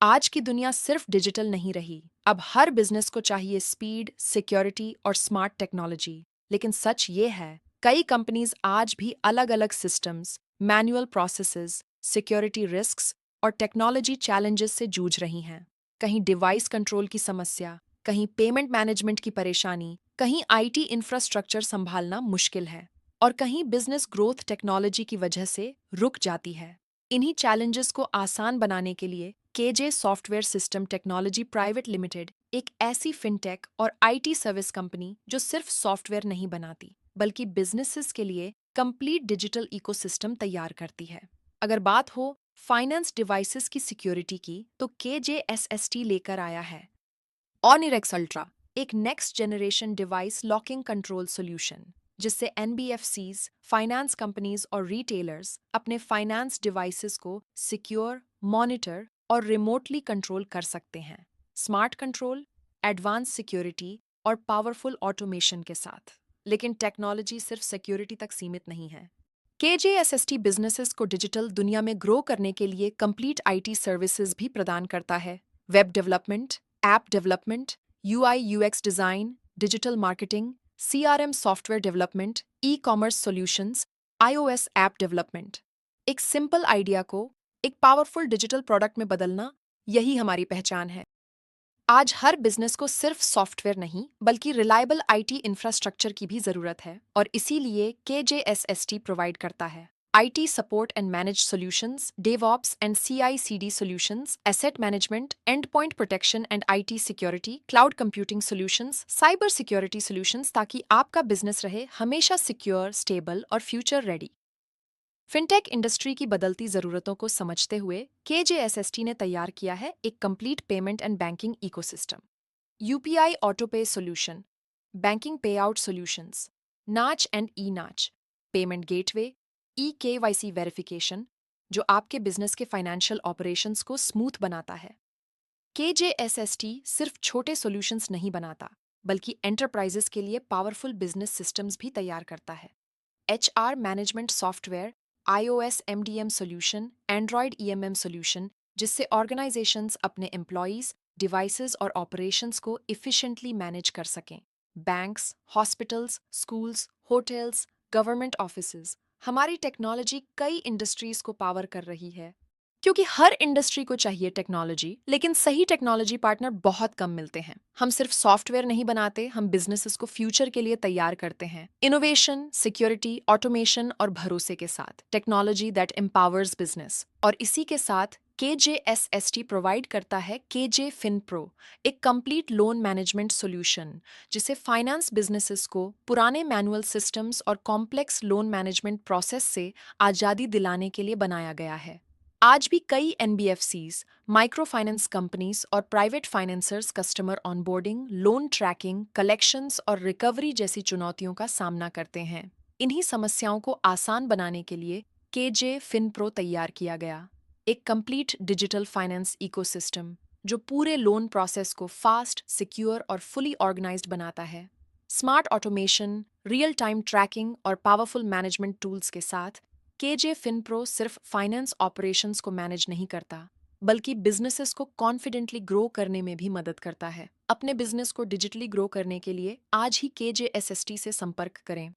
आज की दुनिया सिर्फ डिजिटल नहीं रही। अब हर बिजनेस को चाहिए स्पीड, सिक्योरिटी और स्मार्ट टेक्नोलॉजी। लेकिन सच ये है, कई कंपनीज आज भी अलग-अलग systems, manual processes, security risks और टेक्नोलॉजी चैलेंजेस से जूझ रही हैं। कहीं डिवाइस कंट्रोल की समस्या, कहीं पेमेंट मैनेजमेंट की परेशानी, कहीं आईटी इंफ्रास्ट्रक्चर संभालना मुश्किल है और कहीं बिजनेस ग्रोथ टेक्नोलॉजी की वजह से रुक जाती है। इन्हीं चैलेंजेस को आसान बनाने के लिए KJ software system technology private limited एक ऐसी फिनटेक और आईटी सर्विस कंपनी जो सिर्फ सॉफ्टवेयर नहीं बनाती बल्कि बिजनेसेस के लिए कंप्लीट डिजिटल इकोसिस्टम तैयार करती है। अगर बात हो फाइनेंस डिवाइसेस की सिक्योरिटी की, तो KJSST लेकर आया है ऑनिरेक्स अल्ट्रा, एक next generation device locking control solution, जिससे एनबीएफसीज, फाइनेंस कंपनीज और रिटेलर्स अपने फाइनेंस डिवाइसेस को सिक्योर, मॉनिटर और रिमोटली कंट्रोल कर सकते हैं। स्मार्ट कंट्रोल, एडवांस सिक्योरिटी और पावरफुल ऑटोमेशन के साथ। लेकिन टेक्नोलॉजी सिर्फ सिक्योरिटी तक सीमित नहीं है। KJSST बिजनेसेस को डिजिटल दुनिया में ग्रो करने के लिए कंप्लीट आईटी सर्विसेज भी प्रदान करता है। Web development, app development, UI UX design, digital marketing, CRM software development, e-commerce solutions, iOS app development. एक सिंपल आइडिया को एक पावरफुल डिजिटल प्रोडक्ट में बदलना, यही हमारी पहचान है। आज हर बिजनेस को सिर्फ सॉफ्टवेयर नहीं बल्कि रिलायबल आईटी इंफ्रास्ट्रक्चर की भी जरूरत है और इसीलिए KJSST प्रोवाइड करता है IT support and manage solutions, DevOps and CI/CD solutions, asset management, and point protection and IT security, cloud computing solutions, cyber security solutions, ताकि आपका बिजनेस रहे हमेशा सिक्योर, स्टेबल और फ्यूचर रेडी। फिनटेक इंडस्ट्री की बदलती ज़रूरतों को समझते हुए KJSST ने तैयार किया है एक complete payment and banking ecosystem. UPI autopay solution, banking पे आउट सॉल्यूशंस, नाच एंड ई नाच, पेमेंट गेटवे, eKYC वेरिफिकेशन, जो आपके बिजनेस के फाइनेंशियल ऑपरेशंस को स्मूथ बनाता है। KJSST सिर्फ छोटे सॉल्यूशंस नहीं बनाता, बल्कि एंटरप्राइजेस के लिए पावरफुल बिजनेस सिस्टम्स भी तैयार करता है। HR management software, iOS MDM solution, Android EMM solution, जिससे ऑर्गेनाइजेशंस अपने एम्प्लॉयज, डिवाइसेस और ऑपरेशंस को इफिशिएंटली मैनेज कर सकें। Banks, hospitals, schools, hotels, government offices, हमारी टेक्नोलॉजी कई इंडस्ट्रीज को पावर कर रही है। क्योंकि हर इंडस्ट्री को चाहिए टेक्नोलॉजी, लेकिन सही टेक्नोलॉजी पार्टनर बहुत कम मिलते हैं। हम सिर्फ सॉफ्टवेयर नहीं बनाते, हम बिजनेसेस को फ्यूचर के लिए तैयार करते हैं। इनोवेशन, सिक्योरिटी, ऑटोमेशन और भरोसे के साथ टेक्नोलॉजी दैट एम्पावर्स बिजनेस। और इसी के साथ KJSST प्रोवाइड करता है KJ FinPro, एक कंप्लीट लोन मैनेजमेंट सॉल्यूशन, जिसे फाइनेंस बिजनेसेस को पुराने मैनुअल सिस्टम्स और कॉम्प्लेक्स लोन मैनेजमेंट प्रोसेस से आज़ादी दिलाने के लिए बनाया गया है। आज भी कई एनबीएफसीज, माइक्रो फाइनेंस कंपनीज और private financers customer onboarding, loan tracking, collections और रिकवरी जैसी चुनौतियों का सामना करते हैं। इन्हीं समस्याओं को आसान बनाने के लिए केजे फिनप्रो तैयार किया गया, एक कंप्लीट डिजिटल फाइनेंस इकोसिस्टम जो पूरे लोन प्रोसेस को फास्ट, सिक्योर और फुली ऑर्गेनाइज्ड बनाता है। Smart automation, real time tracking और पावरफुल मैनेजमेंट टूल्स के साथ केजे फिनप्रो सिर्फ फाइनेंस ऑपरेशंस को मैनेज नहीं करता, बल्कि बिजनेसेस को कॉन्फिडेंटली ग्रो करने में भी मदद करता है। अपने बिजनेस को डिजिटली ग्रो करने के लिए आज ही KJSST से संपर्क करें।